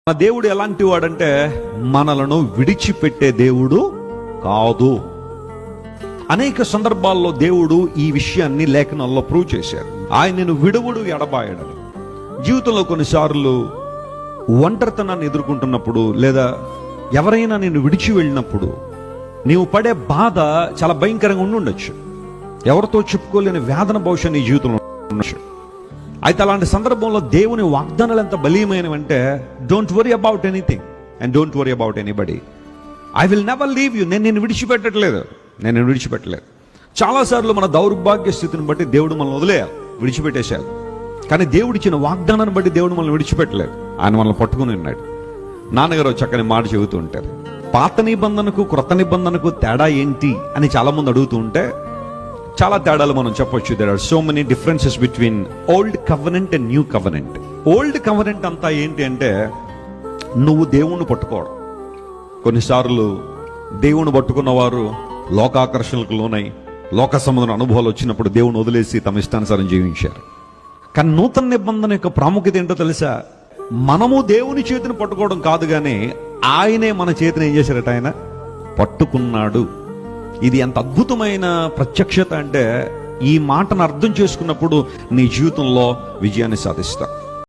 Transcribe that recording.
మన దేవుడు ఎలాంటి వాడంటే మనలను విడిచిపెట్టే దేవుడు కాదు. అనేక సందర్భాల్లో దేవుడు ఈ విషయాన్ని లేఖనాల్లో ప్రూవ్ చేశారు. ఆయనను విడువుడు ఎడబాయడని. జీవితంలో కొన్నిసార్లు ఒంటరితనాన్ని ఎదుర్కొంటున్నప్పుడు లేదా ఎవరైనా నేను విడిచి వెళ్ళినప్పుడు నీవు పడే బాధ చాలా భయంకరంగా ఉండొచ్చు. ఎవరితో చెప్పుకోలేని వేదన బహుశా నీ జీవితంలో ఉండొచ్చు. అయితే అలాంటి సందర్భంలో దేవుని వాగ్దానాలు ఎంత బలీయమైనవంటే, don't worry about anything and don't worry about anybody. I will never leave you. నేను విడిచిపెట్టట్లేదు. చాలాసార్లు మన దౌర్భాగ్య స్థితిని బట్టి దేవుడు మనల్ని విడిచిపెట్టేశాడు. కానీ దేవుడిచ్చిన వాగ్దానాన్ని బట్టి దేవుడు మనల్ని విడిచిపెట్టలేదు. ఆయన మనల్ని పట్టుకుని ఉన్నాడు. నాన్నగారు చక్కని మాట చెబుతూ ఉంటారు, పాత నిబంధనకు క్రొత్త నిబంధనకు తేడా ఏంటి అని చాలా మంది అడుగుతూ ఉంటే చాలా తేడాలు మనం చెప్పొచ్చు. There are so many differences between old covenant and new covenant. Old covenant అంతా ఏంటి అంటే నువ్వు దేవుణ్ణి పట్టుకోవడం. కొన్నిసార్లు దేవుణ్ణి పట్టుకున్న వారు లోకాకర్షణలకు లోనై లోక సంబంధం అనుభవాలు వచ్చినప్పుడు దేవుని వదిలేసి తమ ఇష్టానుసారం జీవించారు. కానీ నూతన నిబంధన యొక్క ప్రాముఖ్యత ఏంటో తెలుసా? మనము దేవుని చేతిని పట్టుకోవడం కాదు, కానీ ఆయనే మన చేతిని ఏం చేశారట? ఆయన పట్టుకున్నాడు. ఇది ఎంత అద్భుతమైన ప్రత్యక్షత అంటే ఈ మాటను అర్థం చేసుకున్నప్పుడు నీ జీవితంలో విజయాన్ని సాధిస్తావు.